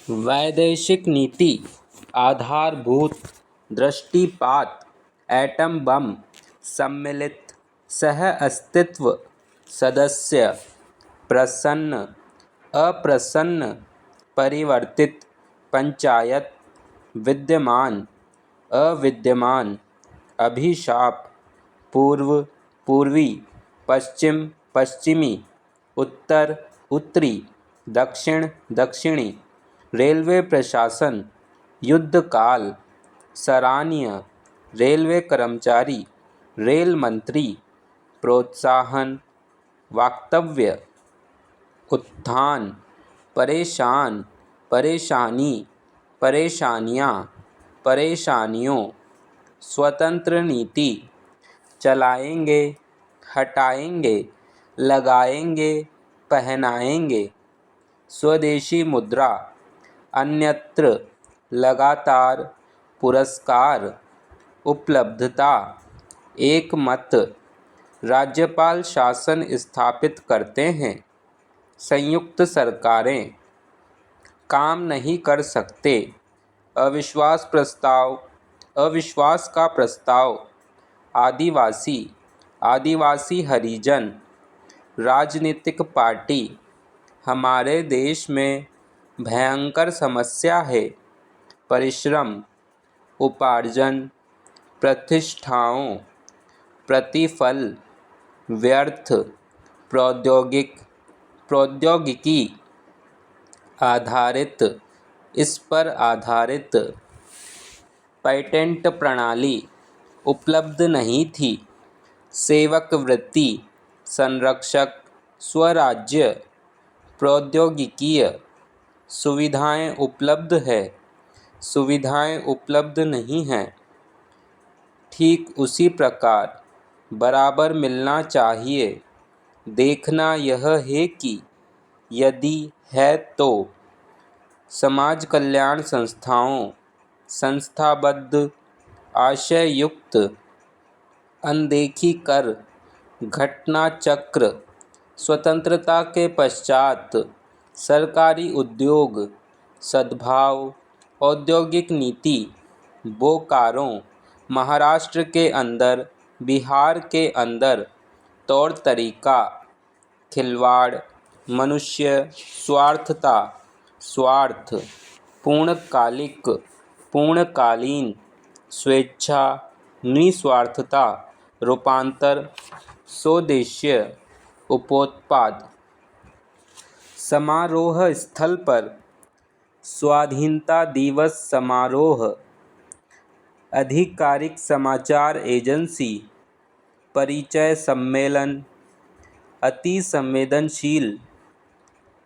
वैदेशिक नीति आधारभूत दृष्टिपात एटम बम सम्मिलित सह अस्तित्व सदस्य प्रसन्न अप्रसन्न परिवर्तित पंचायत विद्यमान अविद्यमान अभिशाप पूर्व पूर्वी पश्चिम पश्चिमी उत्तर उत्तरी दक्षिण दक्षिणी रेलवे प्रशासन युद्धकाल सराहनीय रेलवे कर्मचारी रेल मंत्री प्रोत्साहन वक्तव्य उत्थान परेशान परेशानी परेशानियाँ परेशानियों स्वतंत्र नीति चलाएंगे हटाएंगे लगाएंगे पहनाएंगे स्वदेशी मुद्रा अन्यत्र लगातार पुरस्कार उपलब्धता एक मत राज्यपाल शासन स्थापित करते हैं संयुक्त सरकारें काम नहीं कर सकते अविश्वास का प्रस्ताव आदिवासी आदिवासी हरिजन राजनीतिक पार्टी हमारे देश में भयंकर समस्या है परिश्रम उपार्जन प्रतिष्ठाओं प्रतिफल व्यर्थ प्रौद्योगिकी आधारित इस पर आधारित पेटेंट प्रणाली उपलब्ध नहीं थी सेवक वृत्ति संरक्षक स्वराज्य प्रौद्योगिकीय सुविधाएं उपलब्ध है सुविधाएं उपलब्ध नहीं हैं ठीक उसी प्रकार बराबर मिलना चाहिए देखना यह है कि यदि है तो समाज कल्याण संस्थाओं संस्थाबद्ध आशय युक्त अनदेखी कर घटना चक्र स्वतंत्रता के पश्चात सरकारी उद्योग सद्भाव औद्योगिक नीति बोकारो महाराष्ट्र के अंदर बिहार के अंदर तौर तरीका खिलवाड़ मनुष्य स्वार्थता स्वार्थ पूर्णकालीन स्वेच्छा निस्वार्थता रूपांतर स्वदेशीय उपोत्पाद समारोह स्थल पर स्वाधीनता दिवस समारोह आधिकारिक समाचार एजेंसी परिचय सम्मेलन अति संवेदनशील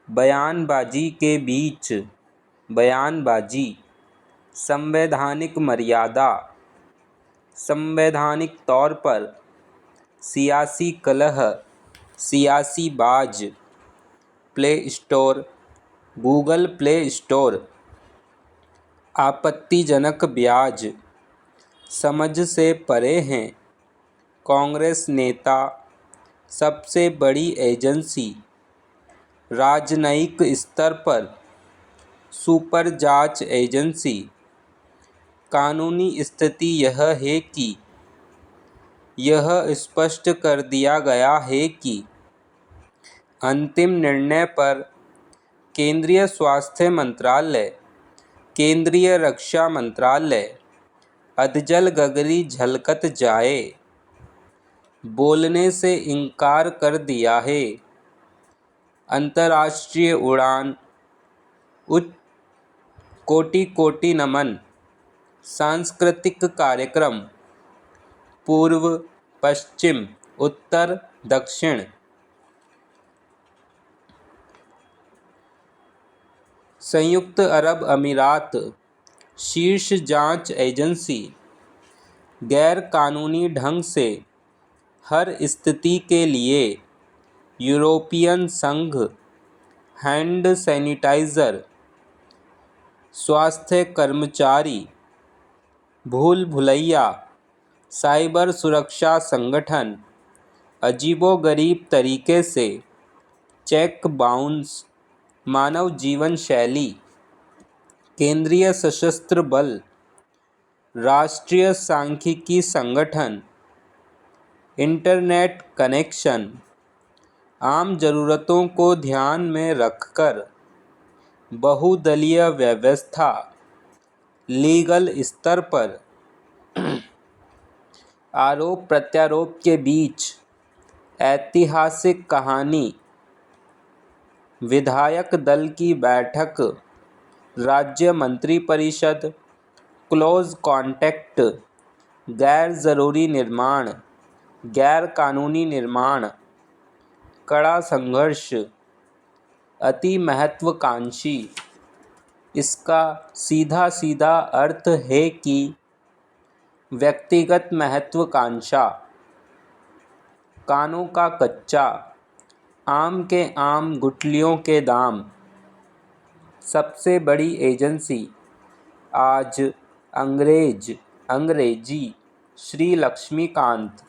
बयानबाजी के बीच बयानबाजी संवैधानिक मर्यादा संवैधानिक तौर पर सियासी कलह सियासी बाज play store Google play store आपत्तिजनक ब्याज समझ से परे हैं कांग्रेस नेता सबसे बड़ी एजेंसी राजनयिक स्तर पर सुपर जांच एजेंसी कानूनी स्थिति यह है कि यह स्पष्ट कर दिया गया है कि अंतिम निर्णय पर केंद्रीय स्वास्थ्य मंत्रालय केंद्रीय रक्षा मंत्रालय अधजल गगरी झलकत जाए बोलने से इनकार कर दिया है अंतर्राष्ट्रीय उड़ान उच्च कोटि नमन सांस्कृतिक कार्यक्रम पूर्व पश्चिम उत्तर दक्षिण संयुक्त अरब अमीरात शीर्ष जांच एजेंसी गैर कानूनी ढंग से हर स्थिति के लिए यूरोपियन संघ हैंड सैनिटाइज़र स्वास्थ्य कर्मचारी भूल भुलैया साइबर सुरक्षा संगठन अजीबोगरीब तरीके से चेक बाउंस मानव जीवन शैली केंद्रीय सशस्त्र बल, राष्ट्रीय सांख्यिकी संगठन, इंटरनेट कनेक्शन, आम ज़रूरतों को ध्यान में रखकर बहुदलीय व्यवस्था, लीगल स्तर पर आरोप प्रत्यारोप के बीच ऐतिहासिक कहानी, विधायक दल की बैठक, राज्य मंत्रिपरिषद, क्लोज कॉन्टैक्ट, गैर ज़रूरी निर्माण, गैर कानूनी निर्माण, कड़ा संघर्ष, अति महत्वाकांक्षी। इसका सीधा सीधा अर्थ है कि व्यक्तिगत महत्वाकांक्षा, कानों का कच्चा, आम के आम गुठलियों के दाम। सबसे बड़ी एजेंसी आज अंग्रेजी श्री लक्ष्मीकांत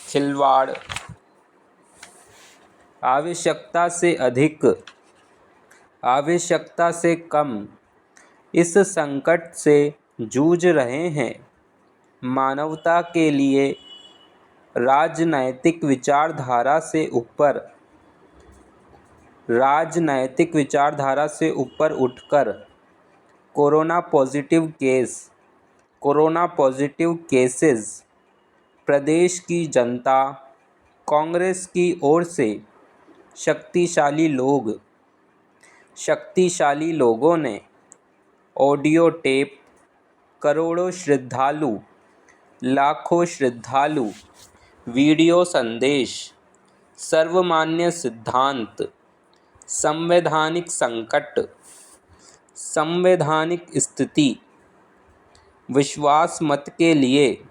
खिलवाड़, आवश्यकता से अधिक, आवश्यकता से कम इस संकट से जूझ रहे हैं। मानवता के लिए राजनैतिक विचारधारा से ऊपर उठकर कोरोना पॉजिटिव केसेस प्रदेश की जनता, कांग्रेस की ओर से शक्तिशाली लोगों ने ऑडियो टेप, करोड़ों श्रद्धालु, लाखों श्रद्धालु, वीडियो संदेश, सर्वमान्य सिद्धांत, संवैधानिक संकट, संवैधानिक स्थिति, विश्वास मत के लिए,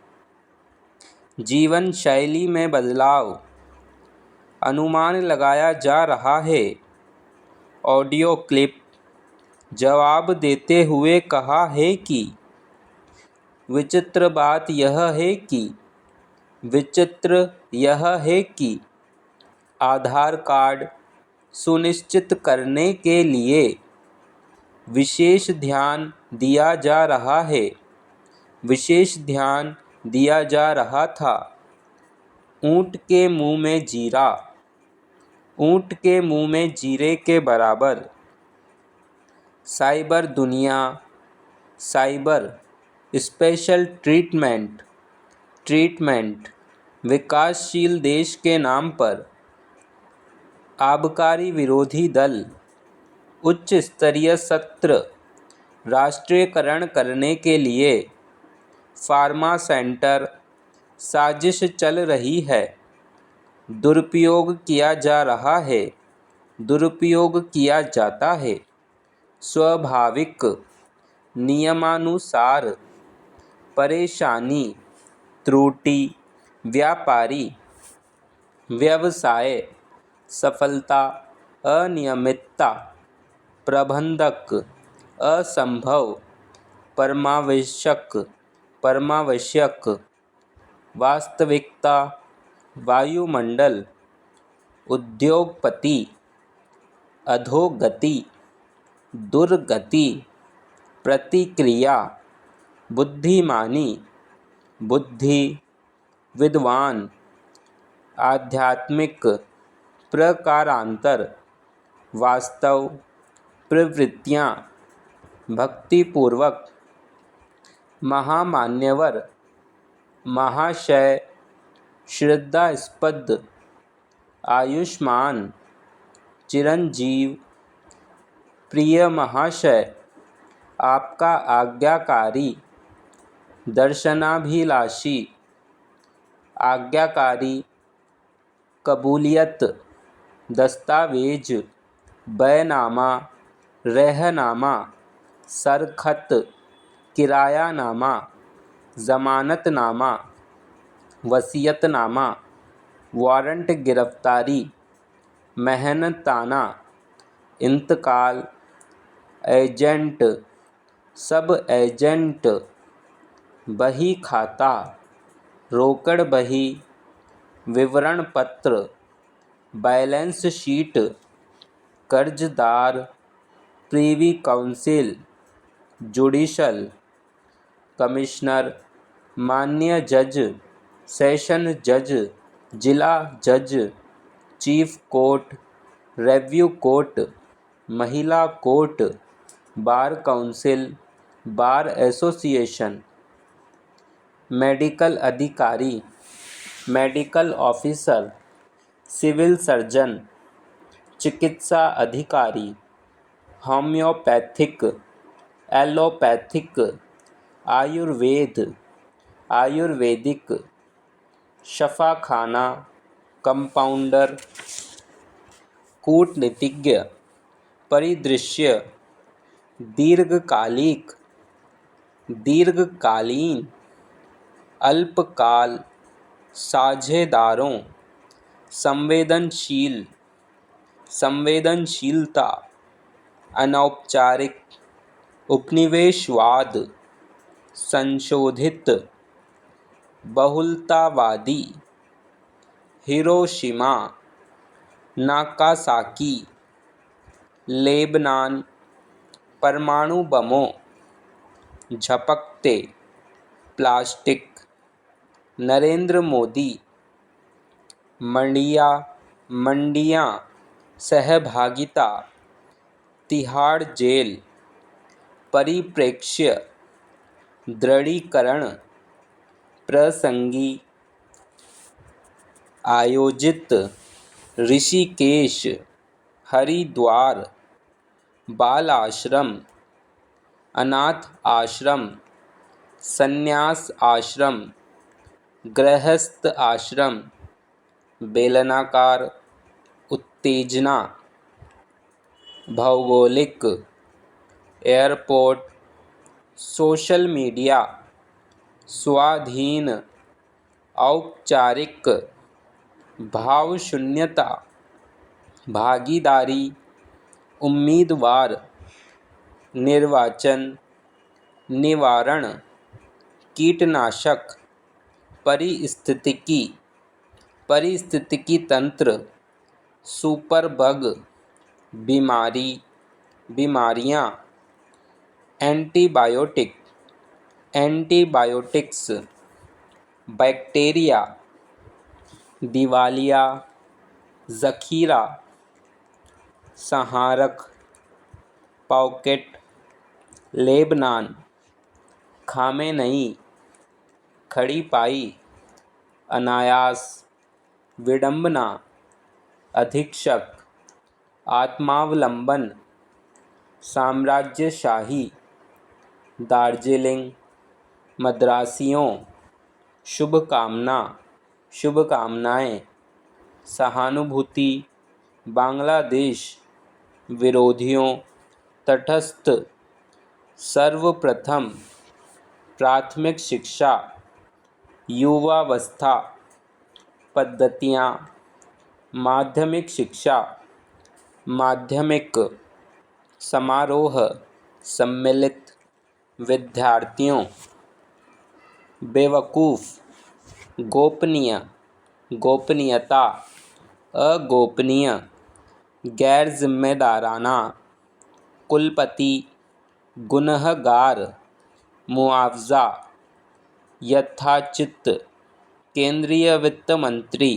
जीवन शैली में बदलाव, अनुमान लगाया जा रहा है। ऑडियो क्लिप जवाब देते हुए कहा है कि विचित्र यह है कि आधार कार्ड सुनिश्चित करने के लिए विशेष ध्यान दिया जा रहा था। ऊँट के मुंह में जीरे के बराबर। साइबर दुनिया, साइबर स्पेशल ट्रीटमेंट, विकासशील देश के नाम पर आबकारी विरोधी दल, उच्च स्तरीय सत्र, राष्ट्रीयकरण करने के लिए फार्मा सेंटर, साजिश चल रही है, दुरुपयोग किया जाता है। स्वाभाविक नियमानुसार परेशानी, त्रुटि, व्यवसाय सफलता, अनियमितता, प्रबंधक असंभव, परमावश्यक, वास्तविकता, वायुमंडल, उद्योगपति, अधोगति, दुर्गति, प्रतिक्रिया, बुद्धिमानी, बुद्धि, विद्वान, आध्यात्मिक, प्रकारांतर, वास्तव, प्रवृत्तियाँ, भक्तिपूर्वक, महामान्यवर, महाशय, श्रद्धास्पद, आयुष्मान, चिरंजीव, प्रिय महाशय, आपका आज्ञाकारी, दर्शनाभिलाषी, आज्ञाकारी, कबूलियत, दस्तावेज, बैनामा, रहनामा, सरखत, किरायानामा, जमानतनामा, वसीयतनामा, वारंट गिरफ्तारी, मेहनताना, इंतकाल, एजेंट, सब एजेंट, बही खाता, रोकड़ बही, विवरण पत्र, बैलेंस शीट, कर्जदार, प्रीवी काउंसिल, जुडिशल कमिश्नर, माननीय जज, सेशन जज, जिला जज, चीफ कोर्ट, रिव्यू कोर्ट, महिला court, bar council, bar association, medical अधिकारी, मेडिकल ऑफिसर, सिविल सर्जन, चिकित्सा अधिकारी, homeopathic, allopathic, Ayurvedic, Shafakhana, compounder, कूटनीतिज्ञ, परिदृश्य, दीर्घकालीन, अल्पकाल, साझेदारों, संवेदनशीलता, अनौपचारिक, उपनिवेशवाद, संशोधित, बहुलतावादी, हिरोशिमा, नाकासाकी, लेबनान, परमाणु बमों, झपकते, प्लास्टिक, नरेंद्र मोदी, मंडियां, सहभागिता, तिहाड़ जेल, परिप्रेक्ष्य, दृढ़ीकरण, प्रसंगी, आयोजित, ऋषिकेश, हरिद्वार, बाल आश्रम, अनाथ आश्रम, संन्यास आश्रम, गृहस्थ आश्रम, बेलनाकार, उत्तेजना, भौगोलिक, एयरपोर्ट, सोशल मीडिया, स्वाधीन, औपचारिक, भावशून्यता, भागीदारी, उम्मीदवार, निर्वाचन, निवारण, कीटनाशक, परिस्थितिकी तंत्र, सुपरबग, बीमारियां, एंटीबायोटिक्स, बैक्टीरिया, दिवालिया, ज़ख़ीरा, संहारक, पॉकेट, लेबनान, खामेनई, खड़ी पाई, अनायास, विडंबना, अधीक्षक, आत्मावलंबन, साम्राज्यशाही, दार्जिलिंग, मद्रासियों, शुभकामनाएं, सहानुभूति, बांग्लादेश, विरोधियों, तटस्थ, सर्वप्रथम, प्राथमिक शिक्षा, युवावस्था, पद्धतियाँ, माध्यमिक शिक्षा, माध्यमिक, समारोह, सम्मिलित, विद्यार्थियों, बेवकूफ़, गोपनीय, गोपनीयता, अगोपनीय, गैर जिम्मेदाराना, कुलपति, गुनहगार, मुआवजा, यथाचित, केंद्रीय वित्त मंत्री,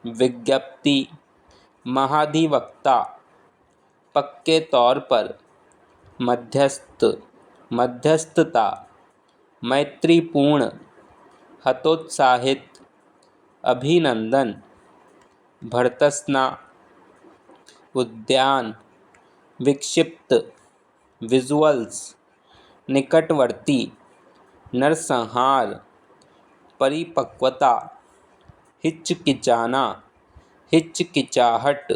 विज्ञप्ति, महाधिवक्ता, पक्के तौर पर, मध्यस्थता, मैत्रीपूर्ण, हतोत्साहित, अभिनंदन, भर्त्सना, उद्यान, विक्षिप्त, विजुअल्स, निकटवर्ती, नरसंहार, परिपक्वता, हिचकिचाना, हिचकिचाहट,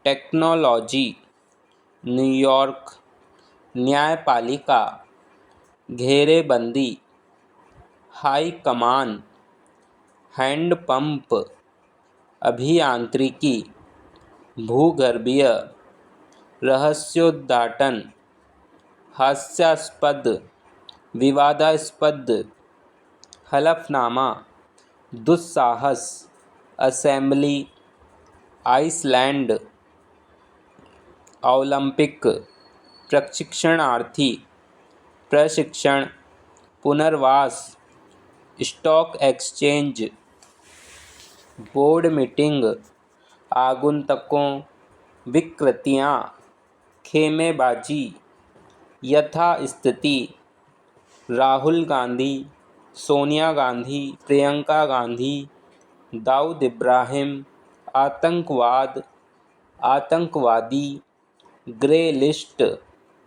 टेक्नोलॉजी, न्यूयॉर्क, न्यायपालिका, घेरेबंदी, हाई कमान, हैंडपंप, अभियांत्रिकी, भूगर्भीय, रहस्योद्घाटन, हास्यास्पद, विवादास्पद, हलफनामा, दुस्साहस, असेंबली, आइसलैंड, ओलंपिक, प्रशिक्षणार्थी, प्रशिक्षण, पुनर्वास, स्टॉक एक्सचेंज, बोर्ड मीटिंग, आगंतुकों, विकृतियाँ, खेमेबाजी, यथास्थिति, राहुल गांधी, सोनिया गांधी, प्रियंका गांधी, दाऊद इब्राहिम, आतंकवाद, आतंकवादी, ग्रे लिस्ट,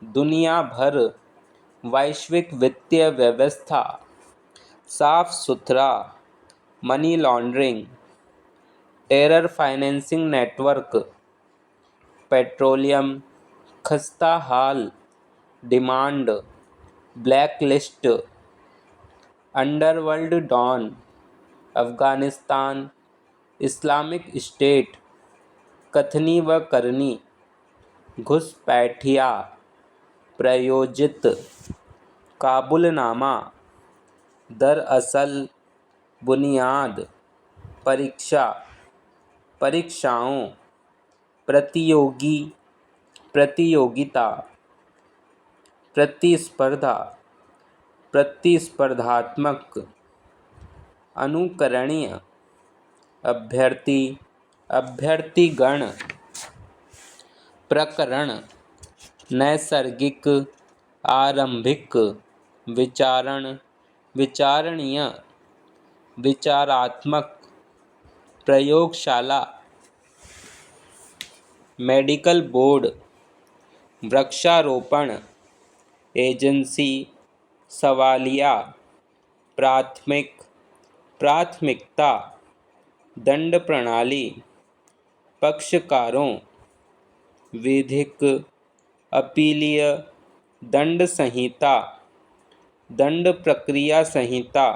दुनिया भर, वैश्विक वित्तीय व्यवस्था, साफ सुथरा, money laundering, terror financing network, petroleum, खस्ता हाल, demand, black list, underworld don, Afghanistan, Islamic State, कथनी व करनी, घुसपैठिया, प्रायोजित, काबुलनामा, दरअसल, बुनियाद, परीक्षा, परीक्षाओं, प्रतियोगी, प्रतियोगिता, प्रतिस्पर्धा, प्रतिस्पर्धात्मक, अनुकरणीय, अभ्यर्थी, अभ्यर्थीगण, प्रकरण, नैसर्गिक, आरंभिक, विचारण, विचारणीय, विचारात्मक, प्रयोगशाला, मेडिकल बोर्ड, वृक्षारोपण, एजेंसी, सवालिया, प्राथमिक, प्राथमिकता, दंड प्रणाली, पक्षकारों, विधिक, अपीलीय, दंड संहिता, दंड प्रक्रिया संहिता,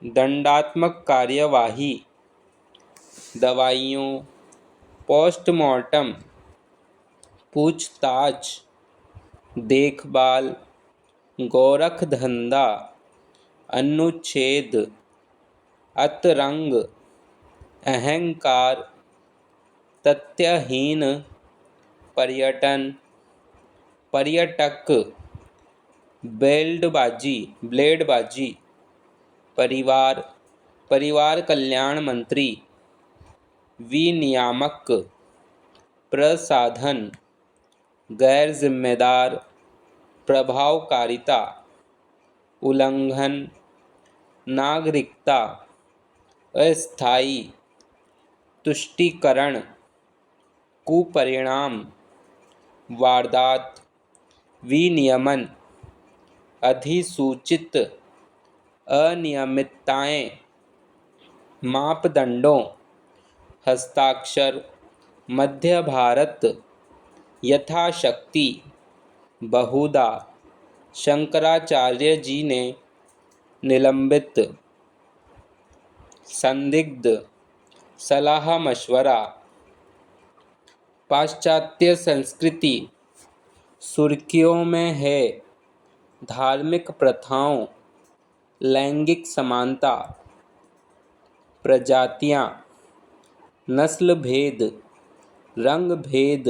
दंडात्मक कार्यवाही, दवाइयों, पोस्टमार्टम, पूछताछ, देखभाल, गोरखधंधा, अनुच्छेद, अतरंग, अहंकार, तथ्यहीन, पर्यटन, पर्यटक, ब्लेडबाजी, परिवार, परिवार कल्याण मंत्री, विनियामक, प्रसाधन, गैर जिम्मेदार, प्रभावकारिता, उल्लंघन, नागरिकता, अस्थायी, तुष्टीकरण, कुपरिणाम, वारदात, विनियमन, अधिसूचित, अनियमितताएं, मापदंडों, हस्ताक्षर, मध्य भारत, यथाशक्ति, बहुधा, शंकराचार्य जी ने निलंबित, संदिग्ध, सलाह मशवरा, पाश्चात्य संस्कृति, सुर्खियों में है, धार्मिक प्रथाओं, लैंगिक समानता, प्रजातियां, नस्ल भेद, रंग भेद,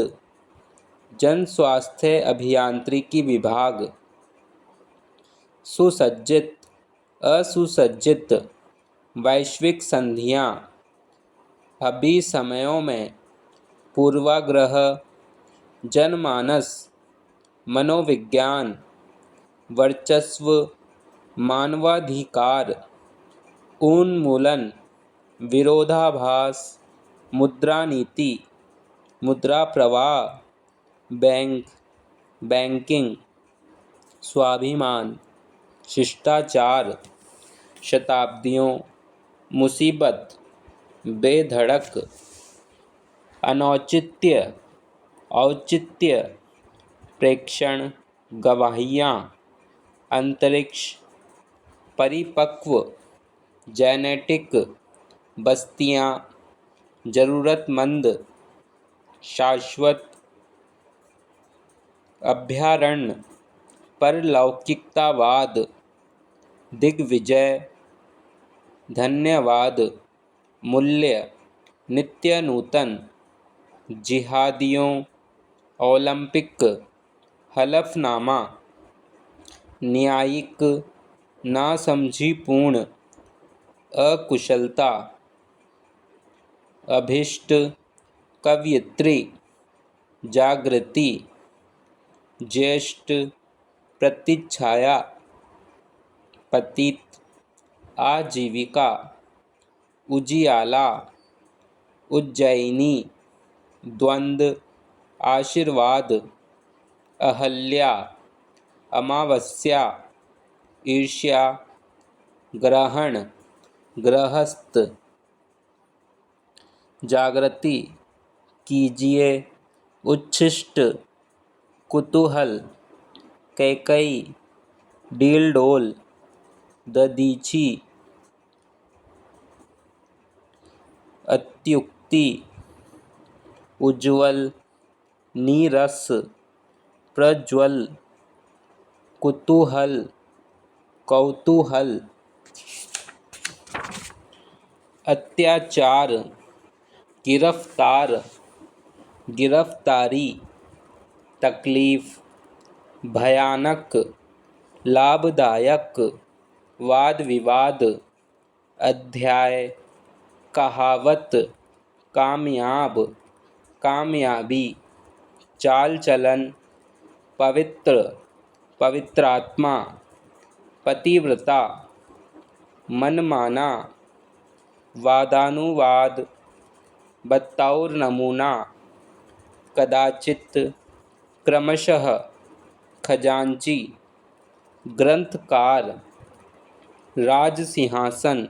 जन स्वास्थ्य अभियांत्रिकी विभाग, सुसज्जित, असुसज्जित, वैश्विक संधियां, अभिसमयों में, पूर्वाग्रह, जनमानस, मनोविज्ञान, वर्चस्व, मानवाधिकार, उन्मूलन, विरोधाभास, मुद्रा नीति, मुद्रा प्रवाह, बैंक, बैंकिंग, स्वाभिमान, शिष्टाचार, शताब्दियों, मुसीबत, बेधड़क, अनौचित्य, औचित्य, प्रेक्षण, गवाहियाँ, अंतरिक्ष, परिपक्व, जेनेटिक, बस्तियाँ, जरूरतमंद, शाश्वत, अभयारण्य, परलौकिकतावाद, दिग्विजय, धन्यवाद, मूल्य, नित्य नूतन, जिहादियों, ओलंपिक, हलफनामा, न्यायिक नासमझीपूर्ण अकुशलता, अभीष्ट कवयित्री जागृति, ज्येष्ठ प्रतीच्छाया, पतित आजीविका, उजियाला, उज्जयिनी, द्वंद्व, आशीर्वाद, अहल्या, अमावस्या, ईर्ष्या, ग्रहण, गृहस्थ, जागृति, कीजिए, उच्छिष्ट, कुतूहल, कैकई, डील डोल, ददीची, अत्युक्ति, उज्ज्वल, नीरस, प्रज्वल, कुतूहल, कौतूहल, अत्याचार, गिरफ्तार, गिरफ्तारी, तकलीफ, भयानक, लाभदायक, वाद विवाद, अध्याय, कहावत, कामयाब, कामयाबी, चाल चलन, पवित्र, पवित्रात्मा, पतिव्रता, मनमाना, वादानुवाद, बतौर नमूना, कदाचित, क्रमशः, खजांची, ग्रंथकार, राजसिंहासन,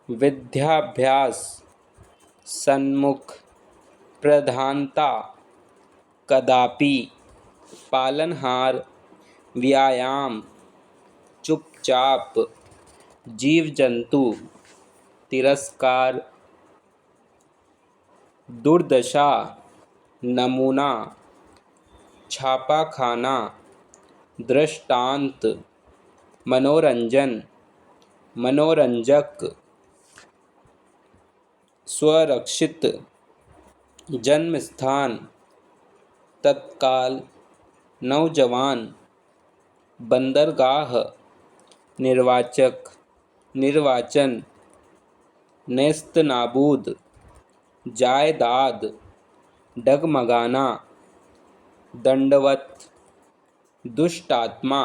विद्याभ्यास, सन्मुख, प्रधानता, कदापि, पालनहार, व्यायाम, चुपचाप, जीव जंतु, तिरस्कार, दुर्दशा, नमूना, छापाखाना, दृष्टांत, मनोरंजन, मनोरंजक, स्वरक्षित, जन्मस्थान, तत्काल, नौजवान, बंदरगाह, निर्वाचक, निर्वाचन, नेस्तनाबूद, जायदाद, डगमगाना, दंडवत, दुष्टात्मा,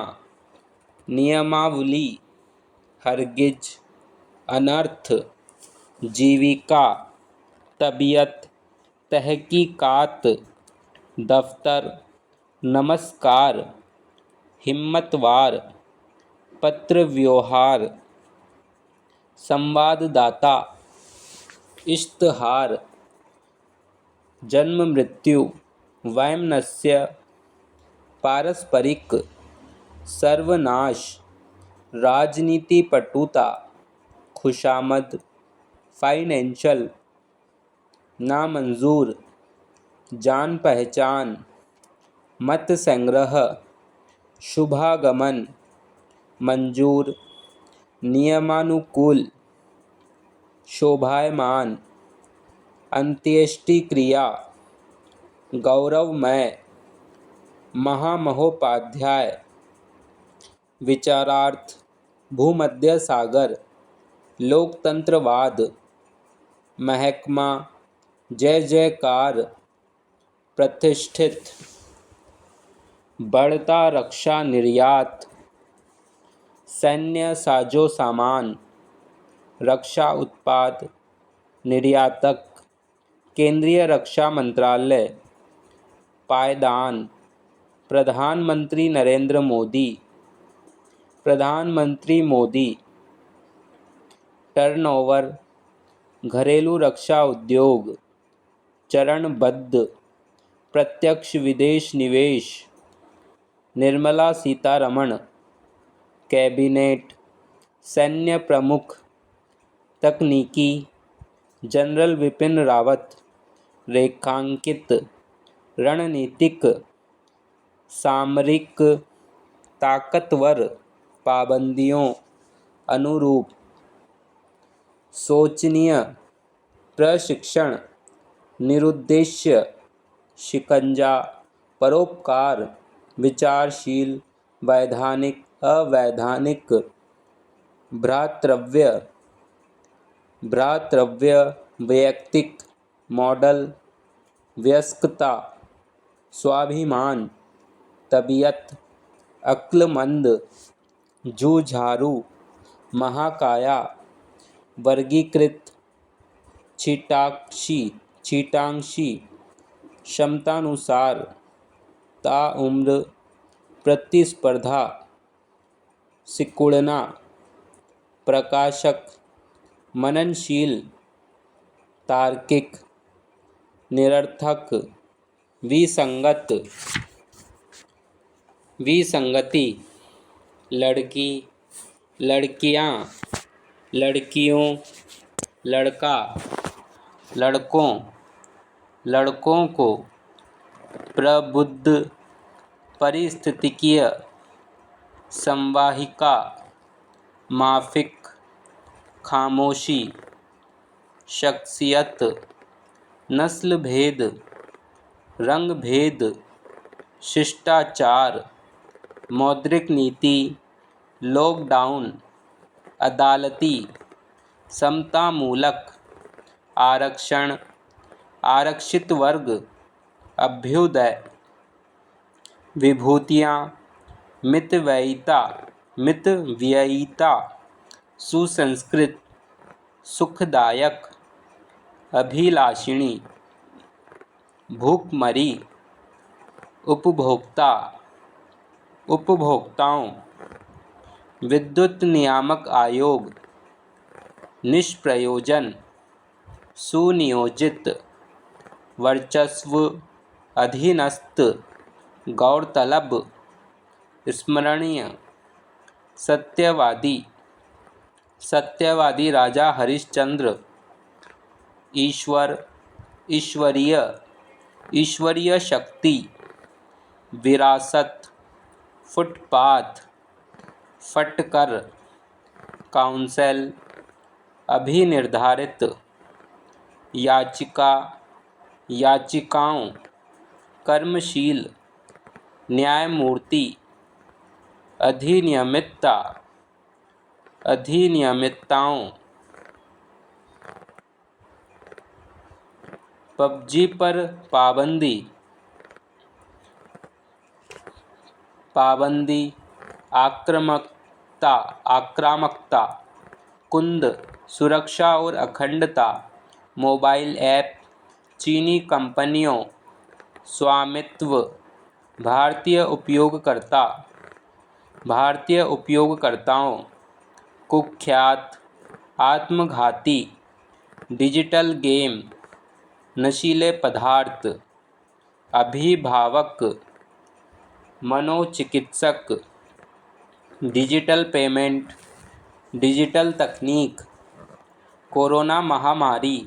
नियमावली, हरगिज, अनर्थ, जीविका, तबीयत, तहकीकात, दफ्तर, नमस्कार, हिम्मतवार, पत्र व्यवहार, संवाददाता, इश्तहार, जन्म मृत्यु, वैमनस्य, पारस्परिक, सर्वनाश, राजनीति पटुता, खुशामद, फाइनेंशियल, नामंजूर, जान पहचान, मत संग्रह, शुभागमन, मंजूर, नियमानुकूल, शोभायमान, अंत्येष्टि क्रिया, गौरवमय, महामहोपाध्याय, विचारार्थ, भूमध्य सागर, लोकतंत्रवाद, महकमा, जय जयकार, प्रतिष्ठित, बढ़ता रक्षा निर्यात, सैन्य साजो सामान, रक्षा उत्पाद, निर्यातक, केंद्रीय रक्षा मंत्रालय, पायदान, प्रधानमंत्री नरेंद्र मोदी, प्रधानमंत्री मोदी, टर्नओवर, घरेलू रक्षा उद्योग, चरणबद्ध, प्रत्यक्ष विदेश निवेश, निर्मला सीतारमण, कैबिनेट, सैन्य प्रमुख, तकनीकी, जनरल विपिन रावत, रेखांकित, रणनीतिक, सामरिक, ताकतवर, पाबंदियों, अनुरूप, शोचनीय, प्रशिक्षण, निरुद्देश्य, शिकंजा, परोपकार, विचारशील, वैधानिक, अवैधानिक भ्रातृव्य वैयक्तिक मॉडल वयस्कता स्वाभिमान तबीयत अक्लमंद जूझारू महाकाया वर्गीकृत छीटांशी क्षमतानुसार ताउम्र प्रतिस्पर्धा सिकुड़ना प्रकाशक मननशील तार्किक निरर्थक विसंगति लड़की लड़कियां लड़कियों लड़का लड़कों लड़कों को प्रबुद्ध पारिस्थितिकीय संवाहिका माफिक खामोशी शख्सियत नस्ल भेद रंग भेद शिष्टाचार मौद्रिक नीति लॉकडाउन अदालती समतामूलक आरक्षण आरक्षित वर्ग अभ्युदय विभूतियाँ मितव्ययिता सुसंस्कृत सुखदायक अभिलाषिणी भूखमरी उपभोक्ताओं विद्युत नियामक आयोग निष्प्रयोजन सुनियोजित वर्चस्व अधीनस्थ गौरतलब स्मरणीय सत्यवादी राजा हरिश्चंद्र ईश्वरीय शक्ति विरासत फुटपाथ फटकर काउंसिल अभिनिर्धारित याचिकाओं कर्मशील न्यायमूर्ति अधिनियमितताओं पबजी पर पाबंदी आक्रामकता कुंद सुरक्षा और अखंडता मोबाइल ऐप चीनी कंपनियों स्वामित्व भारतीय उपयोगकर्ताओं कुख्यात आत्मघाती डिजिटल गेम नशीले पदार्थ अभिभावक मनोचिकित्सक डिजिटल पेमेंट डिजिटल तकनीक कोरोना महामारी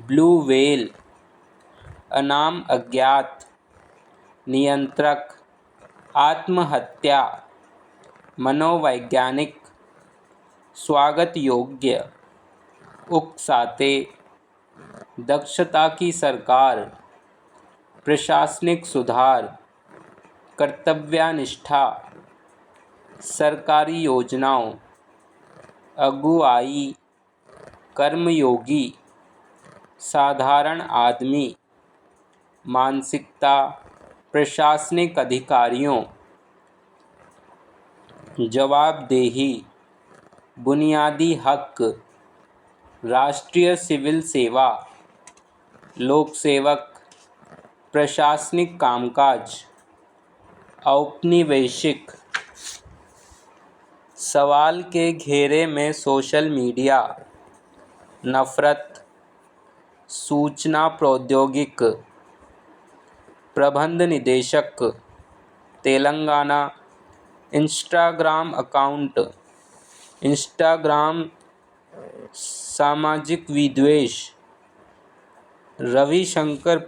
ब्लू व्हेल अनाम अज्ञात नियंत्रक आत्महत्या मनोवैज्ञानिक स्वागत योग्य उकसाते दक्षता की सरकार प्रशासनिक सुधार कर्तव्यनिष्ठा सरकारी योजनाओं अगुवाई कर्मयोगी साधारण आदमी मानसिकता प्रशासनिक अधिकारियों जवाबदेही बुनियादी हक राष्ट्रीय सिविल सेवा लोकसेवक प्रशासनिक कामकाज औपनिवेशिक सवाल के घेरे में सोशल मीडिया नफरत सूचना प्रौद्योगिक प्रबंध निदेशक तेलंगाना इंस्टाग्राम अकाउंट सामाजिक विद्वेष रविशंकर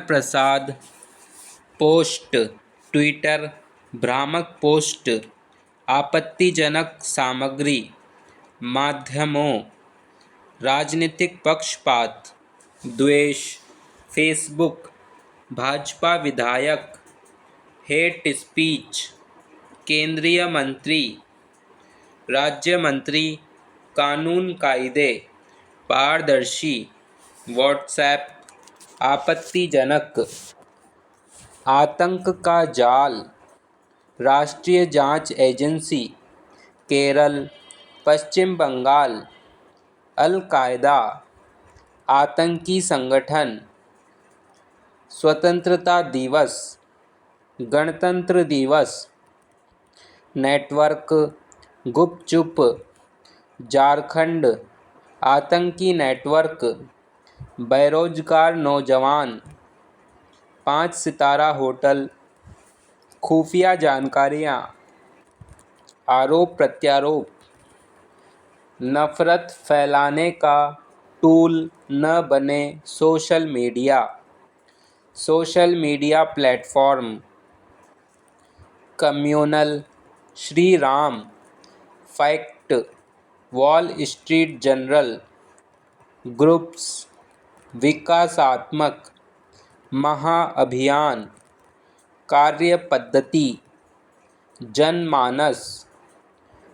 प्रसाद पोस्ट ट्विटर भ्रामक पोस्ट आपत्तिजनक सामग्री माध्यमों राजनीतिक पक्षपात द्वेष फेसबुक भाजपा विधायक, हेट स्पीच, केंद्रीय मंत्री, राज्य मंत्री, कानून कायदे, पारदर्शी, व्हाट्सएप, आपत्तिजनक, आतंक का जाल, राष्ट्रीय जांच एजेंसी, केरल, पश्चिम बंगाल, अल कायदा, आतंकी संगठन, स्वतंत्रता दिवस, गणतंत्र दिवस, नेटवर्क, गुपचुप, झारखंड, आतंकी नेटवर्क, बेरोजगार नौजवान, 5 सितारा होटल, खुफिया जानकारियाँ, आरोप प्रत्यारोप, नफरत फैलाने का टूल न बने social media platform, communal, Shri Ram, fact, wall street journal, groups, विकासात्मक, महाअभियान, कार्य पद्धति, जनमानस,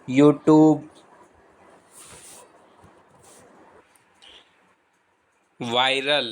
यूट्यूब, वायरल।